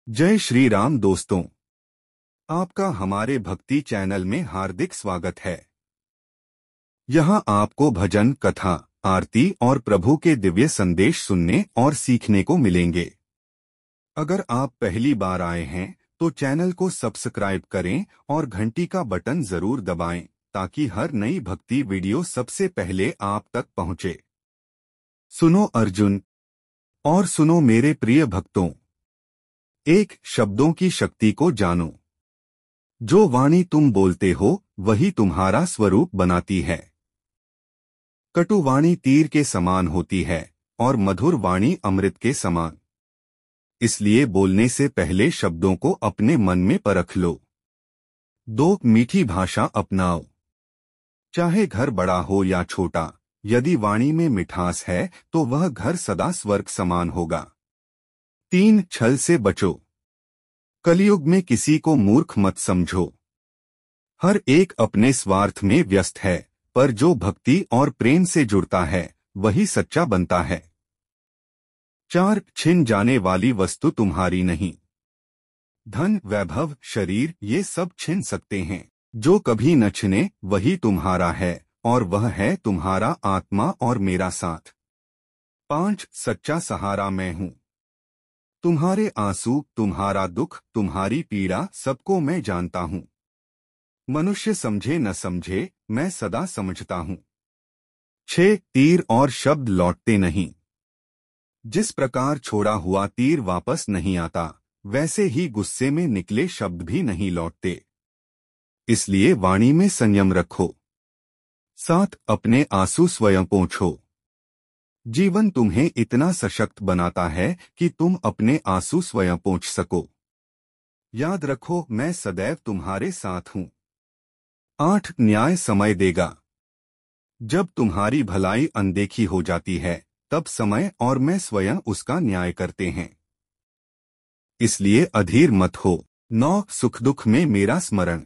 जय श्री राम दोस्तों, आपका हमारे भक्ति चैनल में हार्दिक स्वागत है। यहां आपको भजन, कथा, आरती और प्रभु के दिव्य संदेश सुनने और सीखने को मिलेंगे। अगर आप पहली बार आए हैं तो चैनल को सब्सक्राइब करें और घंटी का बटन जरूर दबाएं ताकि हर नई भक्ति वीडियो सबसे पहले आप तक पहुंचे। सुनो अर्जुन और सुनो मेरे प्रिय भक्तों, एक शब्दों की शक्ति को जानो। जो वाणी तुम बोलते हो वही तुम्हारा स्वरूप बनाती है। कटु वाणी तीर के समान होती है और मधुर वाणी अमृत के समान। इसलिए बोलने से पहले शब्दों को अपने मन में परख लो। दो, मीठी भाषा अपनाओ। चाहे घर बड़ा हो या छोटा, यदि वाणी में मिठास है तो वह घर सदा स्वर्ग समान होगा। 3, छल से बचो। कलयुग में किसी को मूर्ख मत समझो। हर एक अपने स्वार्थ में व्यस्त है, पर जो भक्ति और प्रेम से जुड़ता है वही सच्चा बनता है। 4, छिन जाने वाली वस्तु तुम्हारी नहीं। धन, वैभव, शरीर ये सब छिन सकते हैं, जो कभी न छिने वही तुम्हारा है और वह है तुम्हारा आत्मा और मेरा साथ। 5, सच्चा सहारा मैं हूँ। तुम्हारे आंसू, तुम्हारा दुख, तुम्हारी पीड़ा सबको मैं जानता हूँ। मनुष्य समझे न समझे, मैं सदा समझता हूँ। 6, तीर और शब्द लौटते नहीं। जिस प्रकार छोड़ा हुआ तीर वापस नहीं आता, वैसे ही गुस्से में निकले शब्द भी नहीं लौटते। इसलिए वाणी में संयम रखो। 7, अपने आंसू स्वयं पोंछो। जीवन तुम्हें इतना सशक्त बनाता है कि तुम अपने आंसू स्वयं पोंछ सको। याद रखो, मैं सदैव तुम्हारे साथ हूँ। 8, न्याय समय देगा। जब तुम्हारी भलाई अनदेखी हो जाती है तब समय और मैं स्वयं उसका न्याय करते हैं। इसलिए अधीर मत हो। 9, सुख दुख में मेरा स्मरण।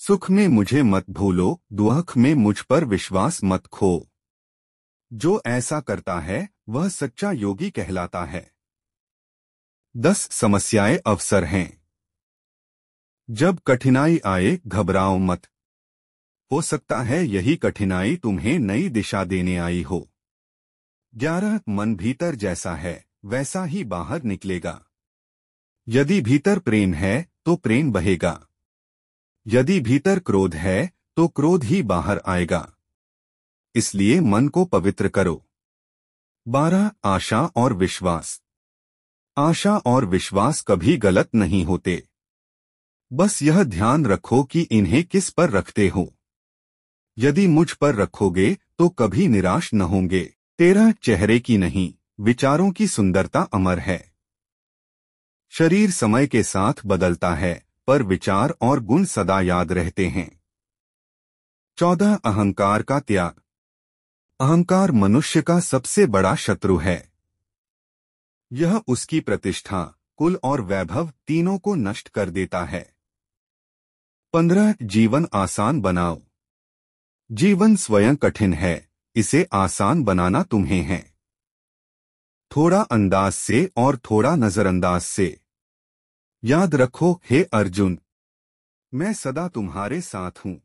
सुख में मुझे मत भूलो, दुख में मुझ पर विश्वास मत खो। जो ऐसा करता है वह सच्चा योगी कहलाता है। 10, समस्याएं अवसर हैं। जब कठिनाई आए घबराओ मत। हो सकता है यही कठिनाई तुम्हें नई दिशा देने आई हो। 11, मन भीतर जैसा है वैसा ही बाहर निकलेगा। यदि भीतर प्रेम है तो प्रेम बहेगा। यदि भीतर क्रोध है तो क्रोध ही बाहर आएगा। इसलिए मन को पवित्र करो। 12, आशा और विश्वास। आशा और विश्वास कभी गलत नहीं होते। बस यह ध्यान रखो कि इन्हें किस पर रखते हो। यदि मुझ पर रखोगे तो कभी निराश न होंगे। 13, चेहरे की नहीं, विचारों की सुंदरता अमर है। शरीर समय के साथ बदलता है, पर विचार और गुण सदा याद रहते हैं। 14, अहंकार का त्याग। अहंकार मनुष्य का सबसे बड़ा शत्रु है। यह उसकी प्रतिष्ठा, कुल और वैभव तीनों को नष्ट कर देता है। 15, जीवन आसान बनाओ। जीवन स्वयं कठिन है, इसे आसान बनाना तुम्हें है। थोड़ा अंदाज से और थोड़ा नजरअंदाज से। याद रखो हे अर्जुन, मैं सदा तुम्हारे साथ हूँ।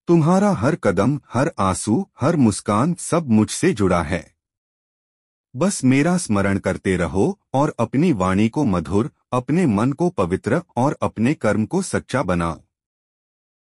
तुम्हारा हर कदम, हर आंसू, हर मुस्कान सब मुझसे जुड़ा है। बस मेरा स्मरण करते रहो और अपनी वाणी को मधुर, अपने मन को पवित्र और अपने कर्म को सच्चा बनाओ।